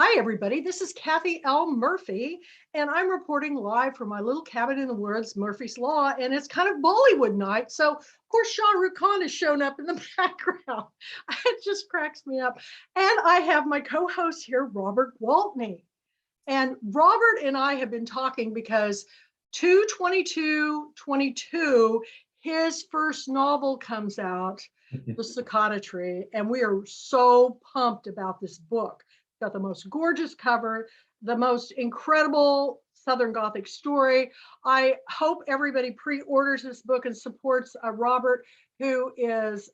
Hi, everybody. This is Kathy L. Murphy, and I'm reporting live from my little cabin in the woods, Murphy's Law, and it's kind of Bollywood night. So, of course, Shah Rukh Khan has shown up in the background. It just cracks me up. And I have my co-host here, Robert Gwaltney. And Robert and I have been talking because 2/22/22, his first novel comes out, The Cicada Tree, and we are so pumped about this book. It's got the most gorgeous cover, the most incredible Southern Gothic story. I hope everybody pre-orders this book and supports Robert, who is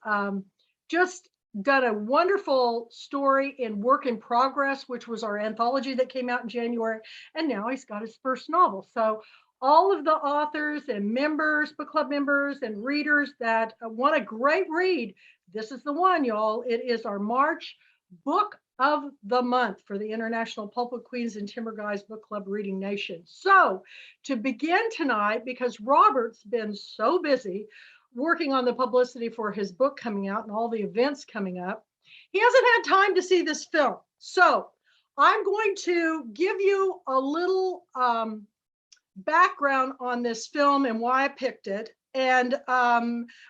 just done a wonderful story in Work in Progress, which was our anthology that came out in January. And now he's got his first novel. So all of the authors and members, book club members and readers that want a great read, this is the one, y'all. It is our March book of the month for the International Pulpit Queens and Timber Guys Book Club Reading Nation. So to begin tonight, because Robert's been so busy working on the publicity for his book coming out and all the events coming up, he hasn't had time to see this film. So I'm going to give you a little background on this film and why I picked it. And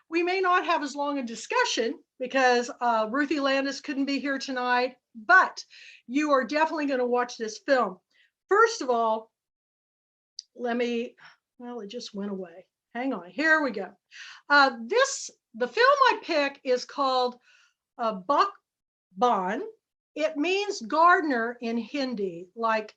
we may not have as long a discussion because Ruthie Landis couldn't be here tonight, but you are definitely going to watch this film. First of all, it just went away. Hang on, here we go. The film I pick is called Baghban. It means gardener in Hindi, like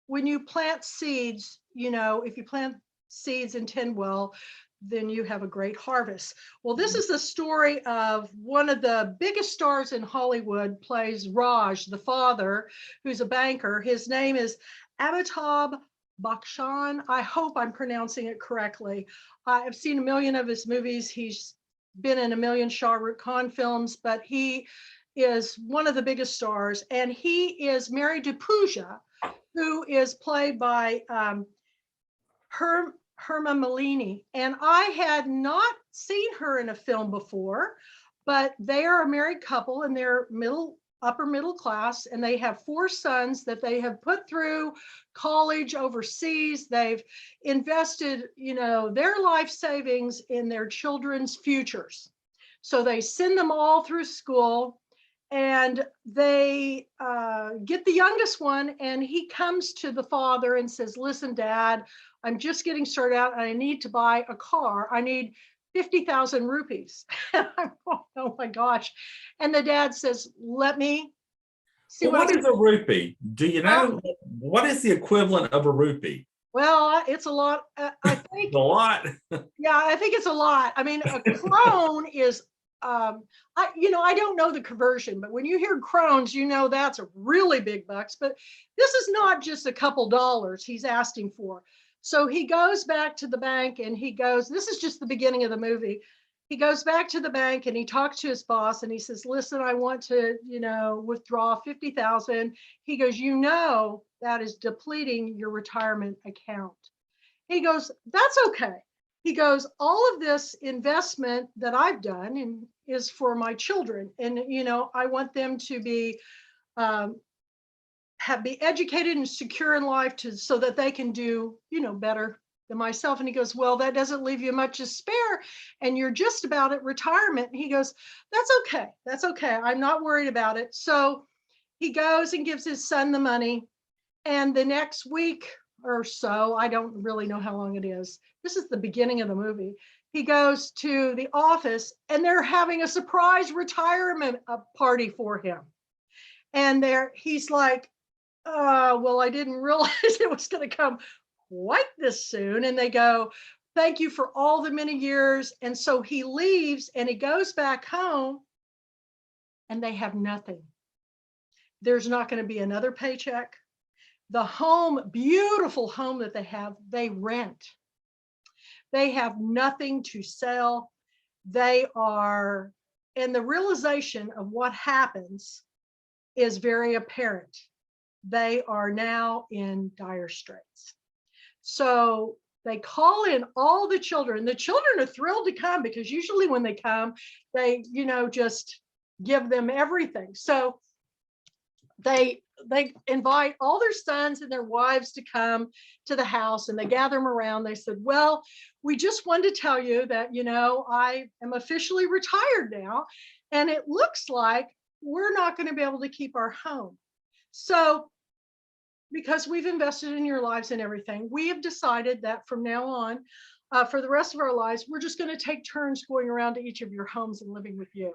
when you plant seeds, if you plant seeds and tend well, then you have a great harvest. Well, this is the story of one of the biggest stars in Hollywood, plays Raj, the father, who's a banker. His name is Amitabh Bachchan. I hope I'm pronouncing it correctly. I've seen a million of his movies. He's been in a million Shah Rukh Khan films, but he is one of the biggest stars. And he is married to Pooja, who is played by Herma Malini. And I had not seen her in a film before, but they are a married couple and they're upper middle class, and they have 4 sons that they have put through college overseas. They've invested, their life savings in their children's futures. So they send them all through school, and they get the youngest one, and he comes to the father and says, "Listen, Dad, I'm just getting started out and I need to buy a car. I need 50,000 rupees. Oh my gosh. And the dad says, "Let me see what is a rupee? Do you know what is the equivalent of a rupee?" Well, it's a lot. I think a lot. Yeah, I think it's a lot. I mean, a crone is, I don't know the conversion, but when you hear crones, that's a really big bucks. But this is not just a couple dollars he's asking for. So he goes back to the bank and this is just the beginning of the movie. He goes back to the bank and he talks to his boss and he says, "Listen, I want to, withdraw 50,000. He goes, that is depleting your retirement account." He goes, "That's okay." He goes, "All of this investment that I've done is for my children. And, I want them to be educated and secure in life so that they can do, better than myself." And he goes, "Well, that doesn't leave you much to spare. And you're just about at retirement." And he goes, "That's okay. That's okay. I'm not worried about it." So he goes and gives his son the money. And the next week or so, I don't really know how long it is. This is the beginning of the movie. He goes to the office and they're having a surprise retirement party for him. And he's like, "Well, I didn't realize it was going to come quite this soon." And they go, "Thank you for all the many years." And so he leaves and he goes back home and they have nothing. There's not going to be another paycheck. The home, beautiful home that they rent. They have nothing to sell. And the realization of what happens is very apparent. They are now in dire straits. So they call in all the children. The children are thrilled to come because usually when they come, they, just give them everything. So they invite all their sons and their wives to come to the house, and they gather them around. They said, well, we just wanted to tell you that, I am officially retired now, and it looks like we're not going to be able to keep our home. So because we've invested in your lives and everything, we have decided that from now on, for the rest of our lives, we're just going to take turns going around to each of your homes and living with you.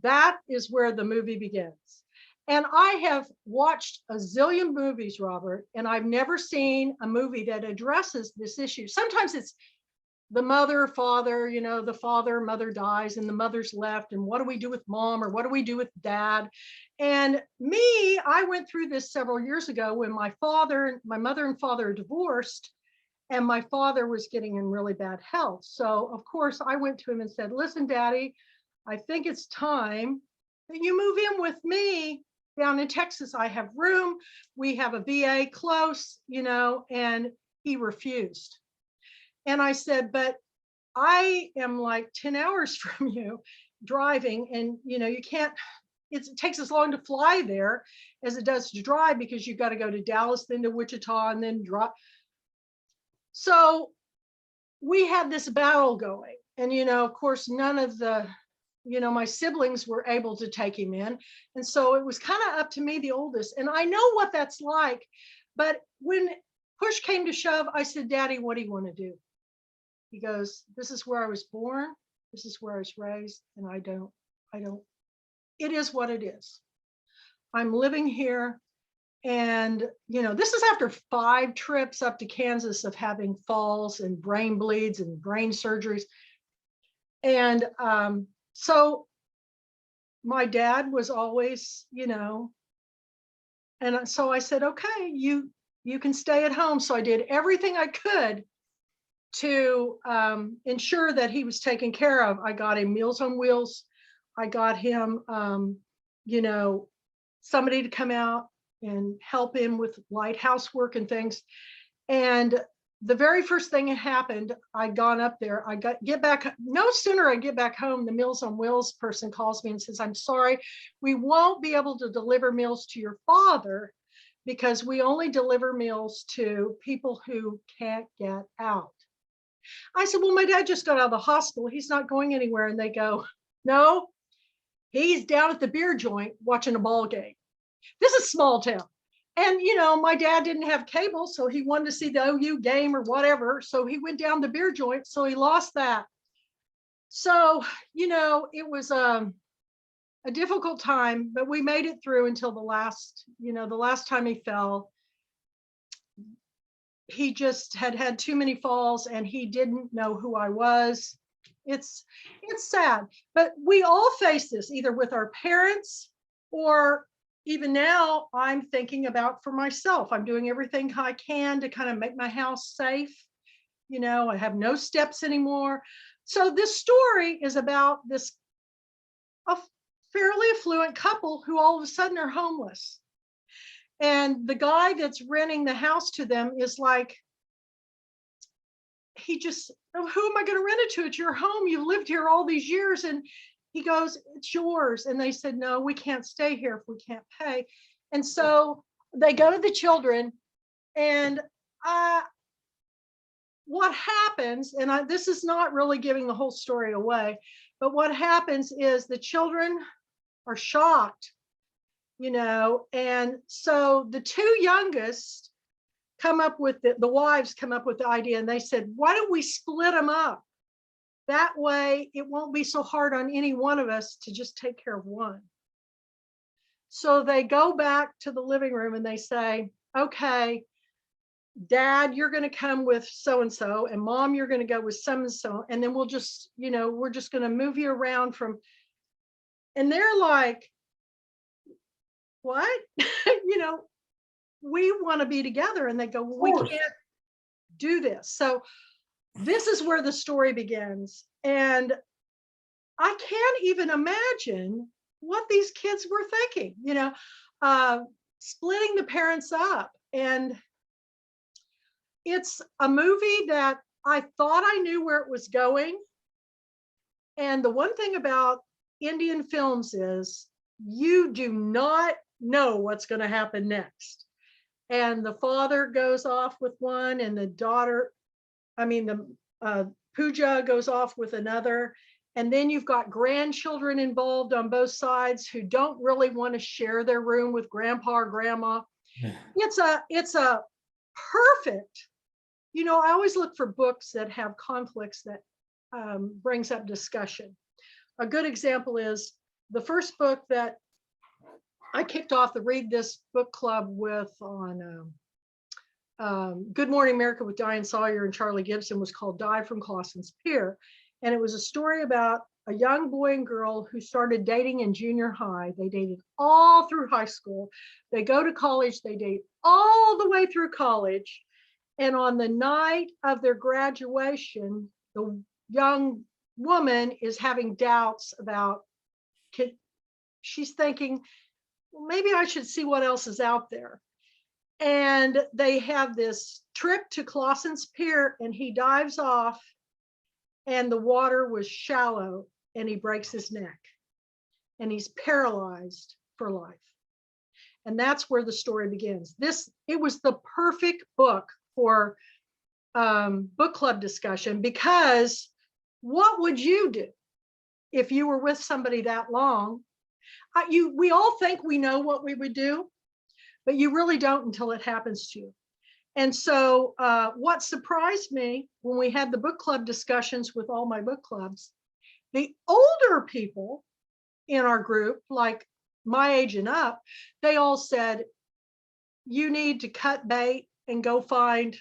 That is where the movie begins. And I have watched a zillion movies, Robert, and I've never seen a movie that addresses this issue. Sometimes it's the mother, father, the father, mother dies and the mother's left. And what do we do with mom, or what do we do with dad? And me, I went through this several years ago when my mother and father divorced, and my father was getting in really bad health. So of course I went to him and said, listen, Daddy, I think it's time that you move in with me down in Texas. I have room. We have a VA close, and he refused. And I said, but I am like 10 hours from you driving, and you can't, it takes as long to fly there as it does to drive, because you've got to go to Dallas, then to Wichita, and then drive. So we had this battle going, and of course none of the my siblings were able to take him in, and so it was kind of up to me, the oldest, and I know what that's like. But when push came to shove, I said, Daddy, what do you want to do? He goes, this is where I was born, this is where I was raised, and I don't, it is what it is. I'm living here. And, this is after 5 trips up to Kansas of having falls and brain bleeds and brain surgeries. And so my dad was always, and so I said, okay, you can stay at home. So I did everything I could to ensure that he was taken care of. I got him Meals on Wheels. I got him, somebody to come out and help him with light housework and things. And the very first thing that happened, I'd gone up there, get back, no sooner I get back home, the Meals on Wheels person calls me and says, I'm sorry, we won't be able to deliver meals to your father because we only deliver meals to people who can't get out. I said, well, my dad just got out of the hospital. He's not going anywhere. And they go, no, he's down at the beer joint watching a ball game. This is small town. And, my dad didn't have cable, so he wanted to see the OU game or whatever. So he went down the beer joint. So he lost that. So, it was a difficult time, but we made it through until the last time he fell. He just had too many falls, and he didn't know who I was. It's sad, but we all face this either with our parents, or even now I'm thinking about for myself. I'm doing everything I can to kind of make my house safe. I have no steps anymore. So this story is about a fairly affluent couple who all of a sudden are homeless. And the guy that's renting the house to them is like, who am I going to rent it to? It's your home. You've lived here all these years. And he goes, it's yours. And they said, no, we can't stay here if we can't pay. And so they go to the children, and what happens, and this is not really giving the whole story away, but what happens is the children are shocked, and so the 2 youngest come up with the wives come up with the idea, and they said, why don't we split them up? That way it won't be so hard on any one of us to just take care of one. So they go back to the living room and they say, okay, Dad, you're going to come with so-and-so, and Mom, you're going to go with so-and-so. And then we'll just, we're just going to move you around from, and they're like, what? We want to be together. And they go, well, we can't do this. So this is where the story begins. And I can't even imagine what these kids were thinking, splitting the parents up. And it's a movie that I thought I knew where it was going. And the one thing about Indian films is you do not know what's going to happen next. And the father goes off with one, and the daughter, I mean, the Pooja goes off with another. And then you've got grandchildren involved on both sides who don't really want to share their room with grandpa or grandma. It's a perfect, I always look for books that have conflicts that brings up discussion. A good example is the first book that I kicked off the Read This Book Club with on Good Morning America with Diane Sawyer and Charlie Gibson was called Die from Clausen's Pier. And it was a story about a young boy and girl who started dating in junior high. They dated all through high school. They go to college, they date all the way through college. And on the night of their graduation, the young woman is having doubts about, she's thinking, well, maybe I should see what else is out there. And they have this trip to Clausen's Pier, and he dives off, and the water was shallow, and he breaks his neck, and he's paralyzed for life. And that's where the story begins. It was the perfect book for book club discussion, because what would you do if you were with somebody that long? We all think we know what we would do, but you really don't until it happens to you. And so what surprised me when we had the book club discussions with all my book clubs, the older people in our group, like my age and up, they all said, you need to cut bait and go find,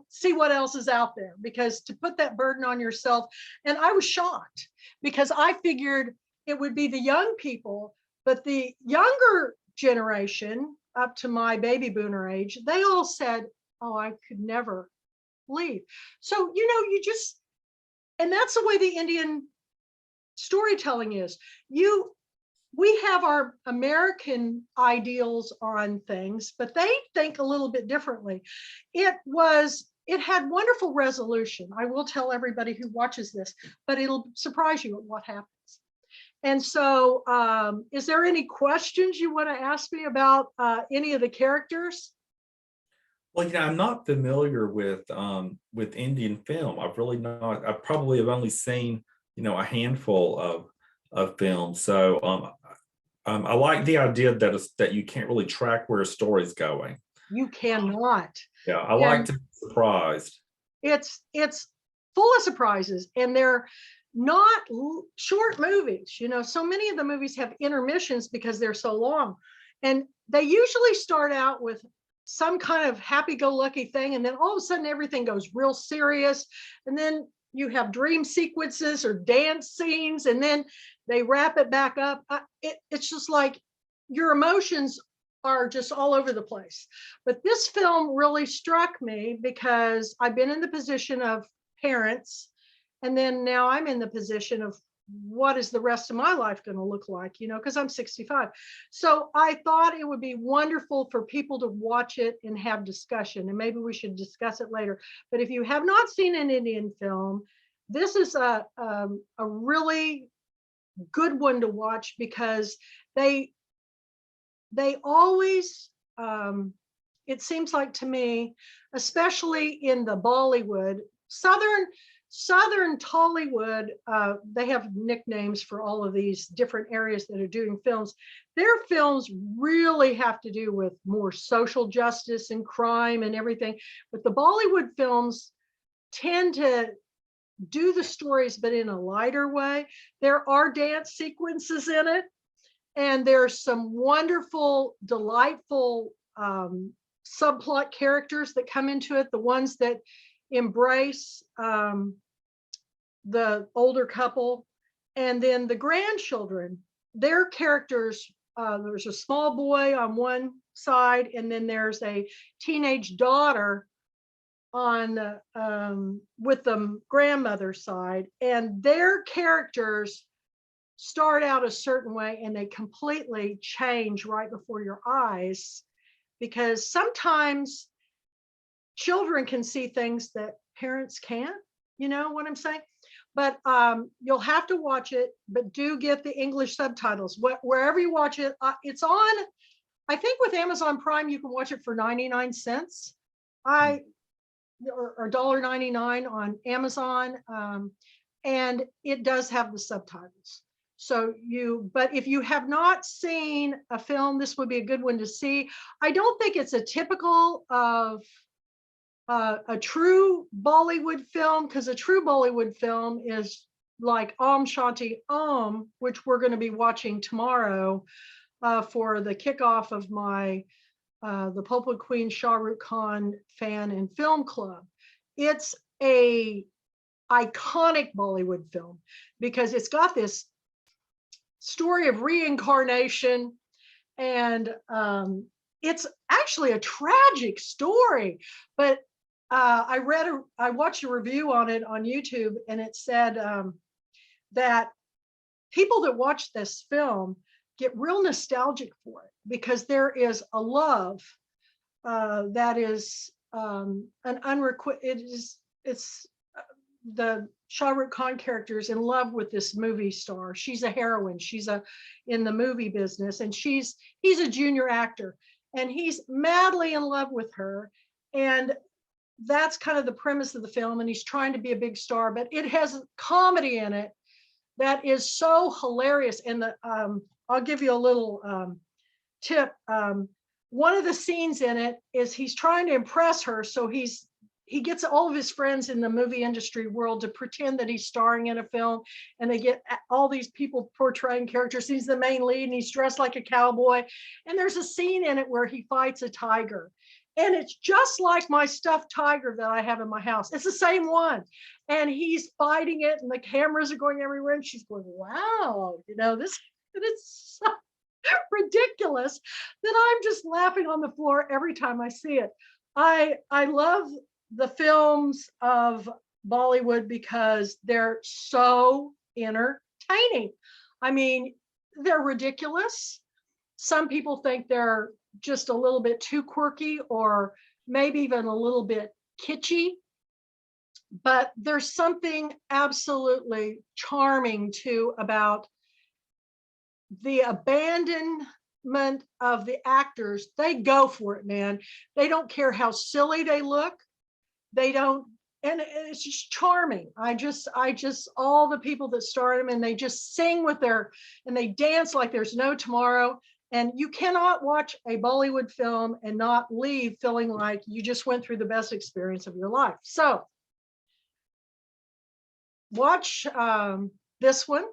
see what else is out there, because to put that burden on yourself. And I was shocked because I figured it would be the young people, but the younger generation up to my baby boomer age, they all said, oh, I could never leave. So, and that's the way the Indian storytelling is. We have our American ideals on things, but they think a little bit differently. It had wonderful resolution. I will tell everybody who watches this, but it'll surprise you at what happens. And so is there any questions you want to ask me about any of the characters? Well, I'm not familiar with Indian film. I've really not. I probably have only seen, a handful of films. So I like the idea that you can't really track where a story's going. You cannot. Yeah, I like to be surprised. It's full of surprises, and they're not short movies. So many of the movies have intermissions because they're so long, and they usually start out with some kind of happy-go-lucky thing, and then all of a sudden everything goes real serious, and then you have dream sequences or dance scenes, and then they wrap it back up. It's just like your emotions are just all over the place. But this film really struck me because I've been in the position of parents, and then now I'm in the position of what is the rest of my life going to look like, because I'm 65. So I thought it would be wonderful for people to watch it and have discussion, and maybe we should discuss it later. But if you have not seen an Indian film, this is a really good one to watch, because they always, it seems like to me, especially in the Bollywood, Southern Tollywood, they have nicknames for all of these different areas that are doing films. Their films really have to do with more social justice and crime and everything. But the Bollywood films tend to do the stories, but in a lighter way. There are dance sequences in it, and there's some wonderful, delightful subplot characters that come into it. The ones that embrace the older couple, and then the grandchildren, their characters, there's a small boy on one side, and then there's a teenage daughter on with the grandmother's side, and their characters start out a certain way and they completely change right before your eyes, because sometimes children can see things that parents can't. You know what I'm saying? but you'll have to watch it, but do get the English subtitles. Wherever you watch it, it's on, I think with Amazon Prime, you can watch it for 99 cents. Or $1.99 on Amazon. And it does have the subtitles. So but if you have not seen a film, this would be a good one to see. I don't think it's a typical of a true Bollywood film, because a true Bollywood film is like Om Shanti Om, which we're going to be watching tomorrow for the kickoff of my the Pulpwood Queen Shah Rukh Khan Fan and Film Club. It's a iconic Bollywood film because it's got this story of reincarnation, and it's actually a tragic story. But I watched a review on it on YouTube, and it said that people that watch this film get real nostalgic for it because there is a love that is an unrequited. It's the Shah Rukh Khan character is in love with this movie star. She's a heroine. She's in the movie business, and he's a junior actor, and he's madly in love with her. And that's kind of the premise of the film. And he's trying to be a big star, but it has comedy in it that is so hilarious. And I'll give you a little tip. One of the scenes in it is he's trying to impress her, so he gets all of his friends in the movie industry world to pretend that he's starring in a film, and they get all these people portraying characters. He's the main lead, and he's dressed like a cowboy. And there's a scene in it where he fights a tiger, and it's just like my stuffed tiger that I have in my house. It's the same one, and he's fighting it, and the cameras are going everywhere, and she's going, "Wow, this." And it's so ridiculous that I'm just laughing on the floor every time I see it. I love the films of Bollywood because they're so entertaining. I mean, they're ridiculous. Some people think they're just a little bit too quirky or maybe even a little bit kitschy, but there's something absolutely charming too about the abandonment of the actors. They go for it, man. They don't care how silly they look. They don't, and it's just charming. I just all the people that star them, and they just sing and they dance like there's no tomorrow. And you cannot watch a Bollywood film and not leave feeling like you just went through the best experience of your life. So watch this one,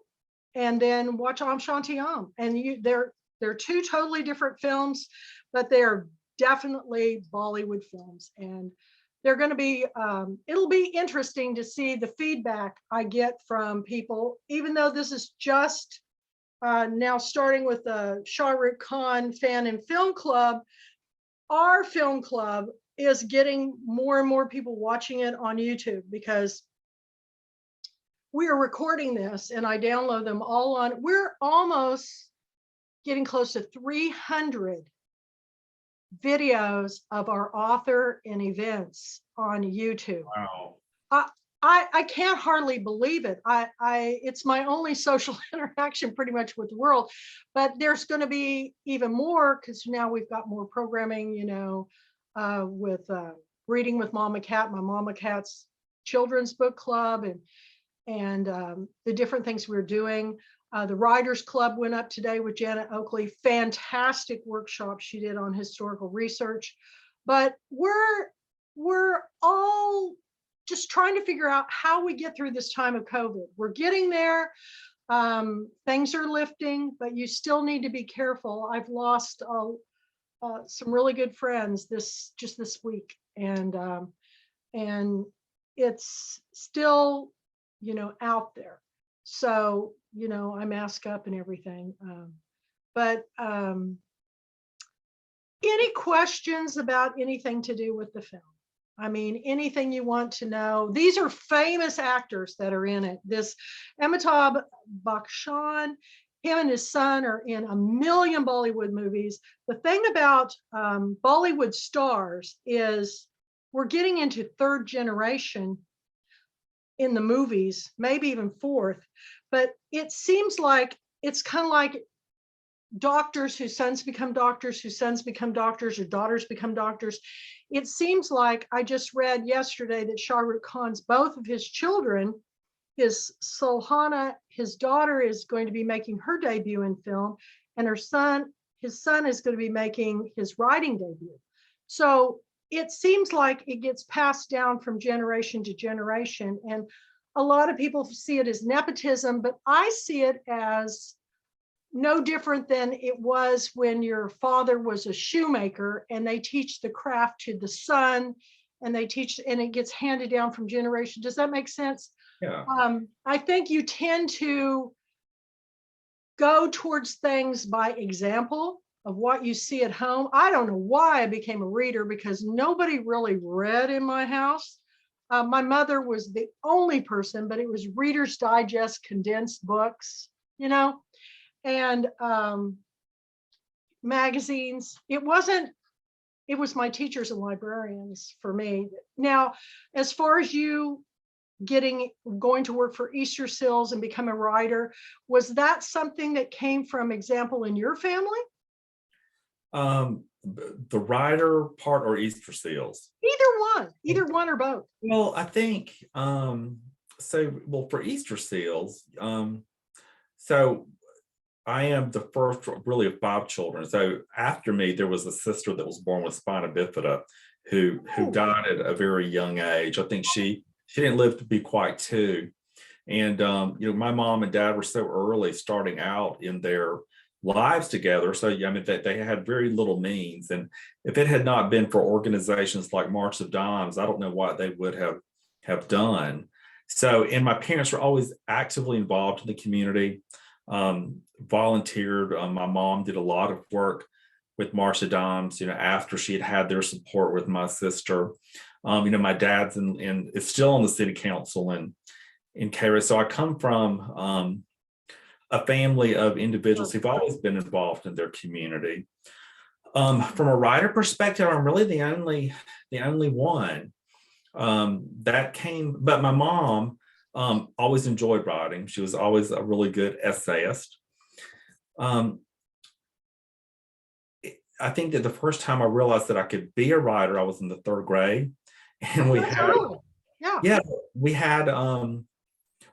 and then watch Om Shanti Om. And they're two totally different films, but they're definitely Bollywood films. And they're going to be, it'll be interesting to see the feedback I get from people, even though this is just now starting with the Shah Rukh Khan Fan and Film Club. Our film club is getting more and more people watching it on YouTube because we are recording this and I download them all on. We're almost getting close to 300 videos of our author and events on YouTube. Wow. I can't hardly believe it. It's my only social interaction pretty much with the world, but there's going to be even more because now we've got more programming, with Reading with Mama Cat, my Mama Cat's children's book club, and the different things we're doing. The Writers Club went up today with Janet Oakley. Fantastic workshop she did on historical research. But we're all just trying to figure out how we get through this time of COVID. We're getting there. Things are lifting, but you still need to be careful. I've lost some really good friends this week, and it's still out there. So I mask up and everything. But any questions about anything to do with the film? I mean, anything you want to know. These are famous actors that are in it. This Amitabh Bachchan, him and his son are in 1 million Bollywood movies. The thing about Bollywood stars is we're getting into third generation in the movies, maybe even fourth, but it seems like it's kind of like doctors whose sons become doctors, whose sons become doctors, or daughters become doctors. It seems like I just read yesterday that Shah Rukh Khan's both of his children, his Sulhana, his daughter is going to be making her debut in film, and his son is going to be making his writing debut. So it seems like it gets passed down from generation to generation. And a lot of people see it as nepotism, but I see it as no different than it was when your father was a shoemaker and they teach the craft to the son, and it gets handed down from generation. Does that make sense? Yeah. I think you tend to go towards things by example of what you see at home. I don't know why I became a reader, because nobody really read in my house. My mother was the only person, but it was Reader's Digest condensed books, and magazines. It was my teachers and librarians for me. Now, as far as you going to work for Easter Seals and become a writer, was that something that came from example in your family? The writer part or Easter Seals? Either one or both. Well, I think for Easter Seals, so I am the first really of 5 children. So after me, there was a sister that was born with spina bifida who died at a very young age. I think she didn't live to be quite 2. And my mom and dad were so early starting out in their lives together. So I mean, they had very little means. And if it had not been for organizations like March of Dimes, I don't know what they would have done. So, and my parents were always actively involved in the community, volunteered. My mom did a lot of work with March of Dimes, after she had their support with my sister. My dad's is still on the city council in Cairo. So I come from a family of individuals who've always been involved in their community. From a writer perspective, I'm really the only one that came. But my mom always enjoyed writing. She was always a really good essayist. I think that the first time I realized that I could be a writer, I was in the 3rd grade, and we had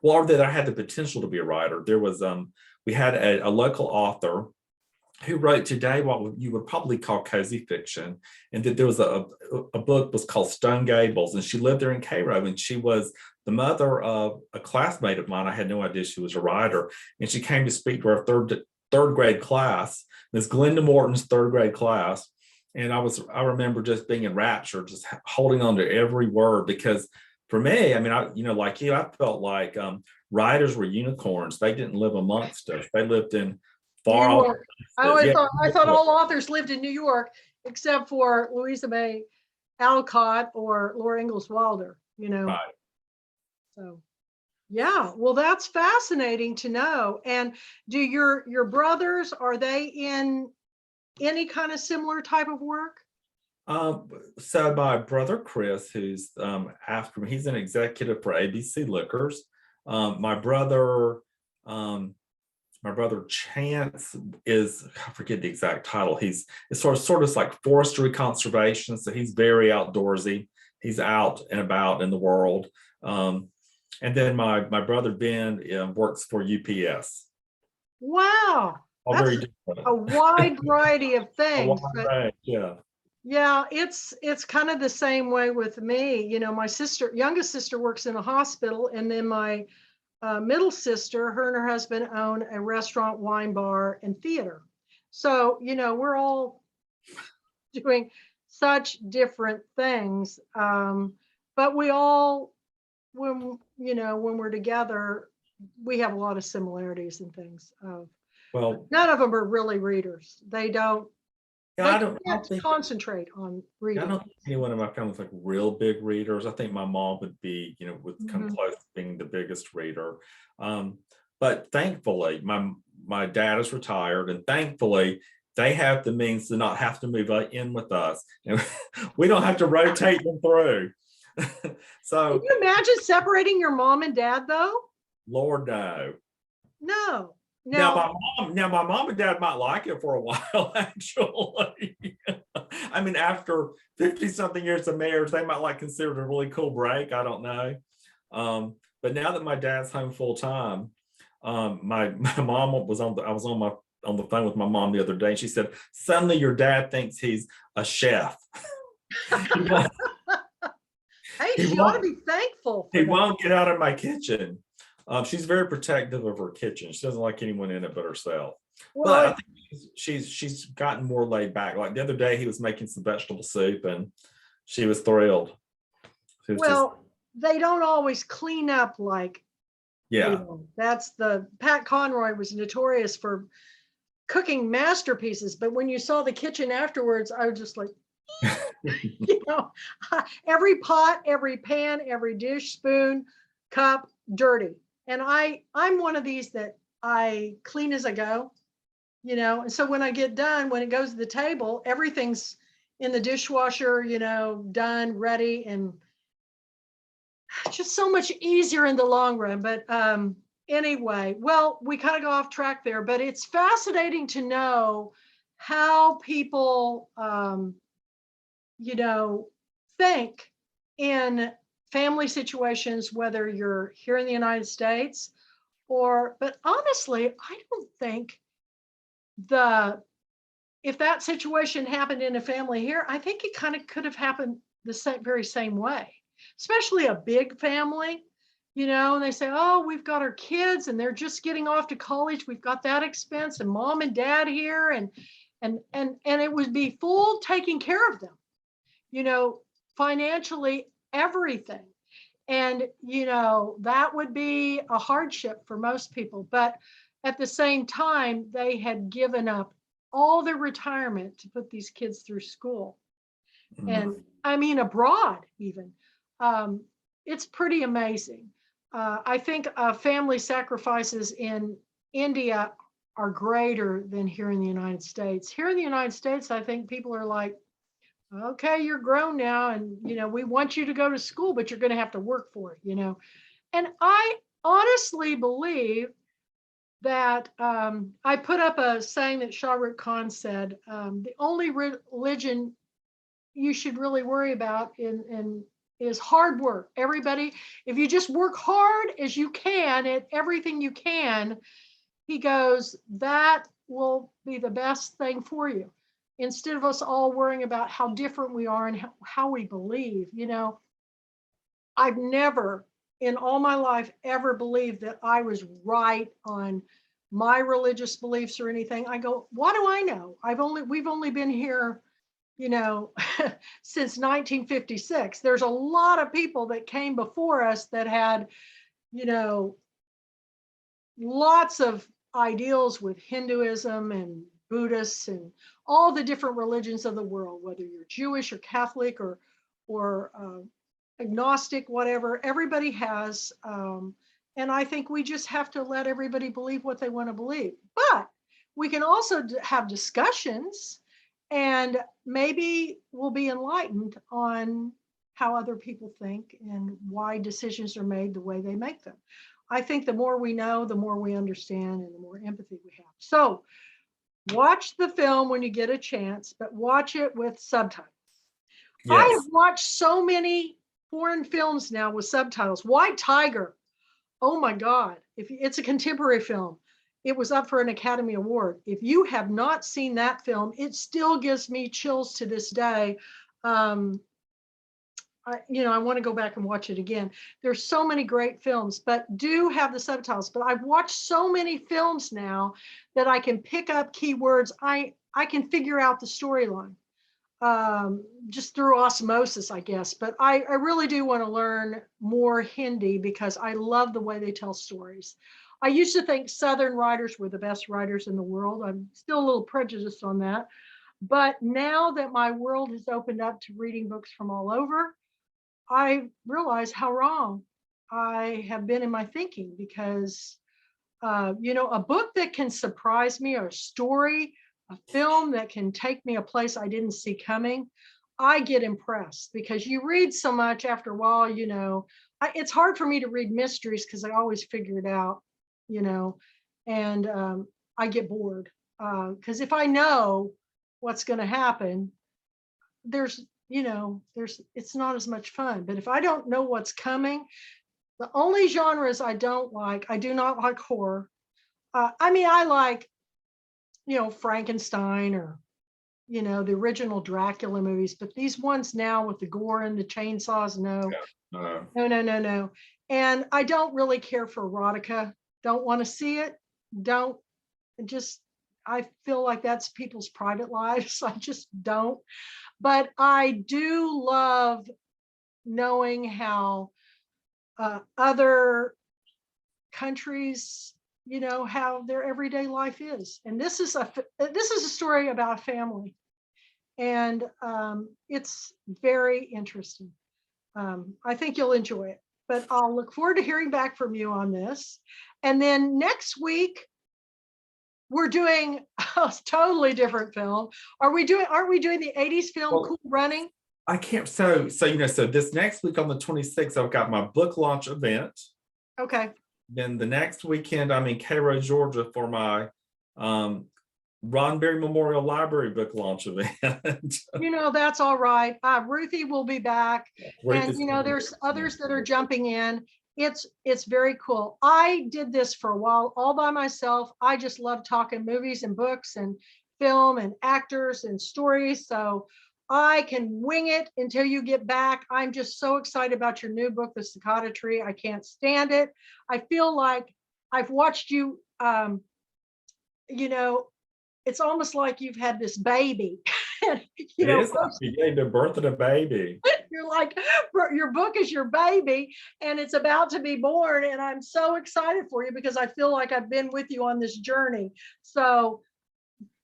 or that I had the potential to be a writer. There was we had a local author who wrote today what you would probably call cozy fiction, and that there was a book was called Stone Gables, and she lived there in Cairo, and she was the mother of a classmate of mine. I had no idea she was a writer, and she came to speak to our third grade class, Miss Glenda Morton's 3rd grade class. And I remember just being enraptured, just holding on to every word, because for me, I mean, like you, I felt like writers were unicorns. They didn't live amongst us. They lived in far off. I thought all authors lived in New York, except for Louisa May Alcott or Laura Ingalls Wilder, Right. So, yeah, well, that's fascinating to know. And do your brothers, are they in any kind of similar type of work? So my brother Chris, who's after me, he's an executive for ABC Liquors. My brother Chance is, I forget the exact title. It's sort of like forestry conservation. So he's very outdoorsy. He's out and about in the world. And then my brother Ben works for UPS. Wow. All That's very different. A wide variety of things. Yeah. Yeah, it's kind of the same way with me. My youngest sister works in a hospital, and then my middle sister, her and her husband own a restaurant, wine bar, and theater. So, we're all doing such different things. But we all, when we're together, we have a lot of similarities and things. Well, none of them are really readers. They don't. Yeah, They can't concentrate on reading. I don't think anyone in my family is like real big readers. I think my mom would be, would come close to being the biggest reader. But thankfully, my dad is retired, and thankfully they have the means to not have to move in with us, and we don't have to rotate them through. Can So, you imagine separating your mom and dad though? Lord, no. No. Now Now, my mom and dad might like it for a while, actually. I mean, after 50 something years of marriage, they might like consider it a really cool break. I don't know. But now that my dad's home full time, my mom was I was on the phone with my mom the other day, and she said, suddenly your dad thinks he's a chef. He won't, hey, he she ought to won't be thankful he for that. won't get out of my kitchen. She's very protective of her kitchen. She doesn't like anyone in it but herself. But I Well, think she's gotten more laid back. Like the other day, he was making some vegetable soup, and she was thrilled. She was just, well, they don't always clean up like, yeah. that's the Pat Conroy was notorious for cooking masterpieces, but when you saw the kitchen afterwards, I was just like, you know, every pot, every pan, every dish, spoon, cup, dirty. And I'm one of these that I clean as I go, and so when I get done, when it goes to the table, everything's in the dishwasher, done, ready, and it's just so much easier in the long run. But anyway, well, we kind of go off track there, but it's fascinating to know how people think in family situations, whether you're here in the United States but honestly, I don't think the if that situation happened in a family here, I think it kind of could have happened the very same way, especially a big family, and they say, oh, we've got our kids and they're just getting off to college. We've got that expense and mom and dad here and it would be full taking care of them, financially, everything. And, that would be a hardship for most people. But at the same time, they had given up all their retirement to put these kids through school. Mm. And I mean, abroad, even. Um, it's pretty amazing. I think family sacrifices in India are greater than here in the United States. Here in the United States, I think people are like, okay, you're grown now, and we want you to go to school, but you're going to have to work for it. And I honestly believe that I put up a saying that Shah Rukh Khan said, the only religion you should really worry about in is hard work. Everybody, if you just work hard as you can at everything you can, he goes, that will be the best thing for you. Instead of us all worrying about how different we are and how we believe, I've never in all my life ever believed that I was right on my religious beliefs or anything. I go, what do I know? We've only been here, since 1956. There's a lot of people that came before us that had, you know, lots of ideals with Hinduism and Buddhists and all the different religions of the world, whether you're Jewish or Catholic or agnostic, whatever. Everybody has, and I think we just have to let everybody believe what they want to believe. But we can also have discussions, and maybe we'll be enlightened on how other people think and why decisions are made the way they make them. I think the more we know, the more we understand and the more empathy we have. So watch the film when you get a chance, but watch it with subtitles. I have Yes. watched so many foreign films now with subtitles. White Tiger. Oh my God. If it's a contemporary film, it was up for an Academy Award. If you have not seen that film, it still gives me chills to this day. I want to go back and watch it again. There's so many great films, but do have the subtitles. But I've watched so many films now that I can pick up keywords. I can figure out the storyline just through osmosis, I guess. But I really do want to learn more Hindi because I love the way they tell stories. I used to think Southern writers were the best writers in the world. I'm still a little prejudiced on that. But now that my world has opened up to reading books from all over, I realize how wrong I have been in my thinking because, a book that can surprise me or a story, a film that can take me a place I didn't see coming. I get impressed because you read so much after a while, it's hard for me to read mysteries because I always figure it out, you know, and I get bored. Because if I know what's going to happen, it's not as much fun. But if I don't know what's coming, the only genres I don't like, I do not like horror. I mean, I like, Frankenstein or, the original Dracula movies, but these ones now with the gore and the chainsaws, no, Yeah. Uh, no, no, no, no. And I don't really care for erotica. Don't want to see it. Don't just, I feel like that's people's private lives. I just don't. But I do love knowing how other countries, how their everyday life is. And this is a story about a family, and it's very interesting. I think you'll enjoy it. But I'll look forward to hearing back from you on this. And then next week we're doing a totally different film. Aren't we doing the 80s film well, Cool Running? I can't. So this next week on the 26th, I've got my book launch event. Okay. Then the next weekend, I'm in Cairo, Georgia for my Ron Berry Memorial Library book launch event. That's all right. Ruthie will be back. And, there's others that are jumping in. It's very cool. I did this for a while all by myself. I just love talking movies and books and film and actors and stories. So I can wing it until you get back. I'm just so excited about your new book, The Cicada Tree. I can't stand it. I feel like I've watched you, it's almost like you've had this baby. It is like the birth of a baby. You're like, your book is your baby and it's about to be born. And I'm so excited for you because I feel like I've been with you on this journey. So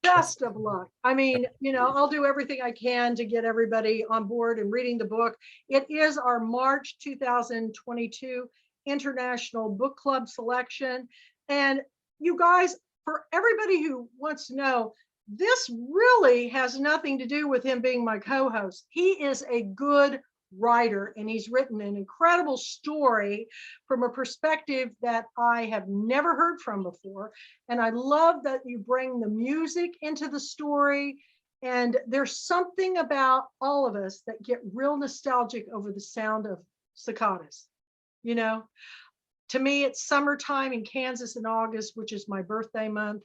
best of luck. I mean, I'll do everything I can to get everybody on board and reading the book. It is our March 2022 International Book Club selection. And you guys, for everybody who wants to know, this really has nothing to do with him being my co-host. He is a good writer and he's written an incredible story from a perspective that I have never heard from before. And I love that you bring the music into the story. And there's something about all of us that get real nostalgic over the sound of cicadas. To me, it's summertime in Kansas in August, which is my birthday month.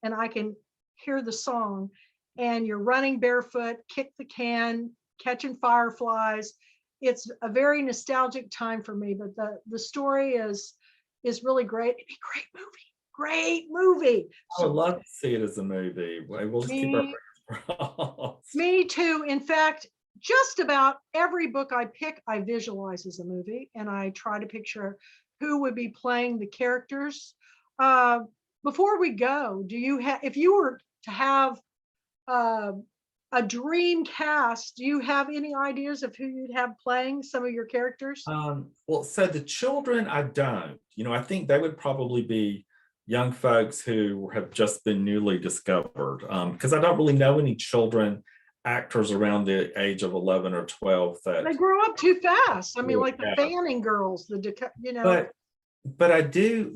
And I can hear the song and you're running barefoot, kick the can, catching fireflies. It's a very nostalgic time for me, but the story is really great. It'd be a great movie. I would love to see it as a movie. We'll just keep our fingers crossed. Me too. In fact, just about every book I pick, I visualize as a movie, and I try to picture who would be playing the characters. Before we go, if you were to have a dream cast, do you have any ideas of who you'd have playing some of your characters? Well, so the children, I don't. I think they would probably be young folks who have just been newly discovered, because I don't really know any children actors around the age of 11 or 12 that they grow up too fast. I mean, like the Fanning girls, But I do,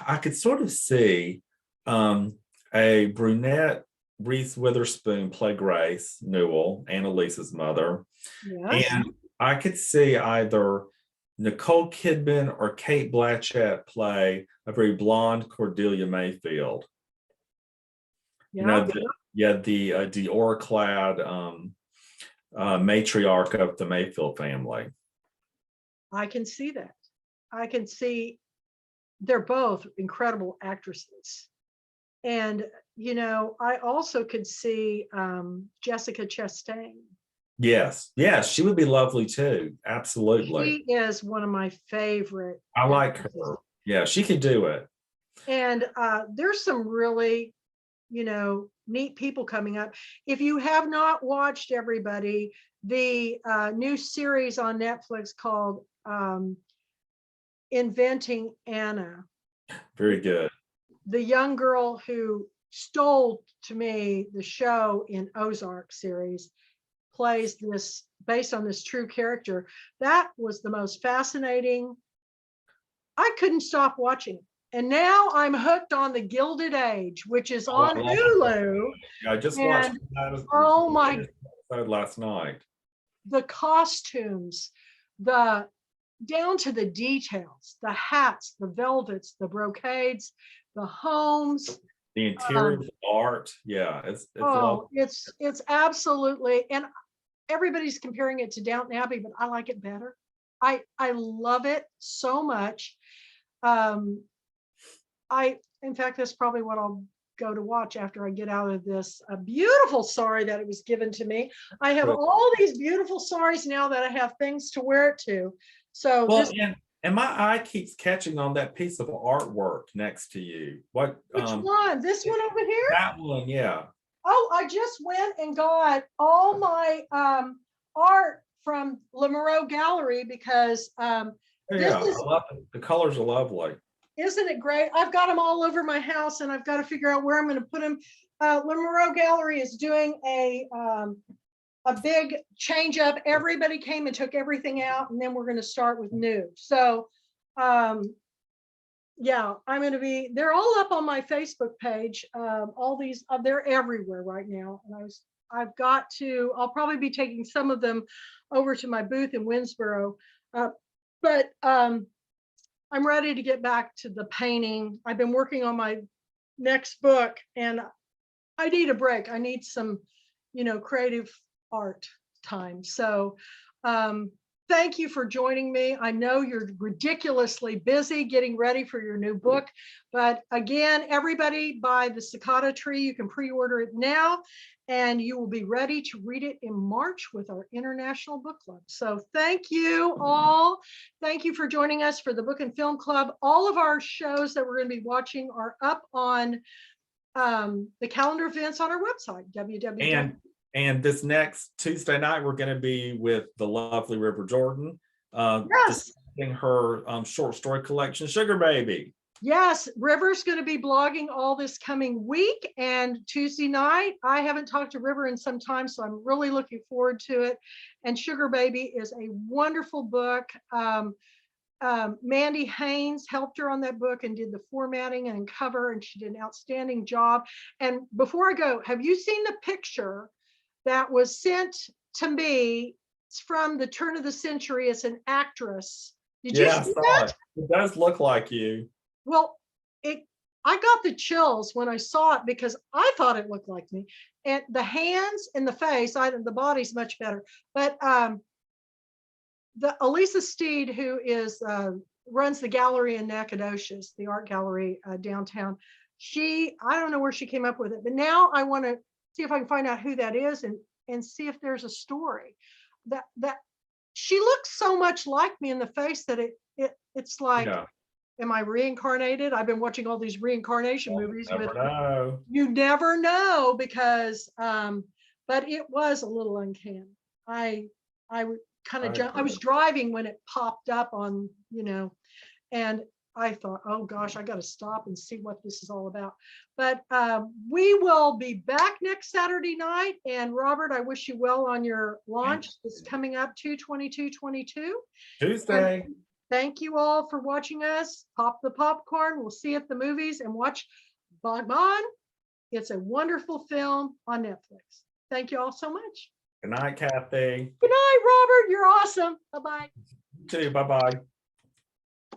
I could sort of see a brunette Reese Witherspoon play Grace Newell, Annalise's mother. Yes. And I could see either Nicole Kidman or Kate Blanchett play a very blonde Cordelia Mayfield. Yeah. The Dior-clad matriarch of the Mayfield family. I can see that. I can see they're both incredible actresses. And, I also could see Jessica Chastain. Yes, she would be lovely too. Absolutely. She is one of my favorite. I like her. Yeah, she could do it. And there's some really, neat people coming up. If you have not watched, everybody, the new series on Netflix called Inventing Anna. Very good. The young girl who stole, to me, the show in Ozark series plays this based on this true character. That was the most fascinating. I couldn't stop watching. And now I'm hooked on The Gilded Age, which is Oh, I on love it. Hulu. Yeah, I just watched And that oh my, episode last night. the costumes, the down to the details, the hats, the velvets, the brocades, the homes. The interior art, yeah, it's lovely. It's absolutely, and everybody's comparing it to Downton Abbey, but I like it better. I love it so much. In fact, that's probably what I'll go to watch after I get out of this beautiful sari that it was given to me. I have all these beautiful saris now that I have things to wear it to. So well, and my eye keeps catching on that piece of artwork next to you. What? Which one? This one over here? That one, yeah. Oh, I just went and got all my art from Le Moreau Gallery because I love it. The colors are lovely. Isn't it great? I've got them all over my house, and I've got to figure out where I'm going to put them. Le Moreau Gallery is doing a big change up. Everybody came and took everything out, and then we're going to start with new. So, yeah, I'm going to be. They're all up on my Facebook page. All these, they're everywhere right now, and I've got to. I'll probably be taking some of them over to my booth in Winsboro, but. I'm ready to get back to the painting. I've been working on my next book, and I need a break. I need some, creative art time. So thank you for joining me. I know you're ridiculously busy getting ready for your new book, but again, everybody buy The Cicada Tree. You can pre-order it now, and you will be ready to read it in March with our International Book Club. So thank you all. Thank you for joining us for the Book and Film Club. All of our shows that we're going to be watching are up on the calendar events on our website, www. And this next Tuesday night, we're going to be with the lovely River Jordan, discussing her short story collection, Sugar Baby. Yes, River's going to be blogging all this coming week, and Tuesday night. I haven't talked to River in some time, so I'm really looking forward to it. And Sugar Baby is a wonderful book. Mandy Haynes helped her on that book and did the formatting and cover, and she did an outstanding job. And before I go, have you seen the picture that was sent to me? It's from the turn of the century. It's an actress. Did you see that? It does look like you. Well, I got the chills when I saw it because I thought it looked like me. And the hands and the face, the body's much better. But the Elisa Steed, who runs the gallery in Nacogdoches, the art gallery downtown, I don't know where she came up with it, but now I want to see if I can find out who that is and see if there's a story. That she looks so much like me in the face that it's like. Yeah. Am I reincarnated? I've been watching all these reincarnation movies. You never know because, but it was a little uncanny. I kind of I was driving when it popped up on, and I thought, oh gosh, I got to stop and see what this is all about. But we will be back next Saturday night. And Robert, I wish you well on your launch. It's coming up 2/22/22. Tuesday. And thank you all for watching us. Pop the popcorn. We'll see you at the movies and watch Baghban. It's a wonderful film on Netflix. Thank you all so much. Good night, Kathy. Good night, Robert. You're awesome. Bye-bye. You too. Bye-bye.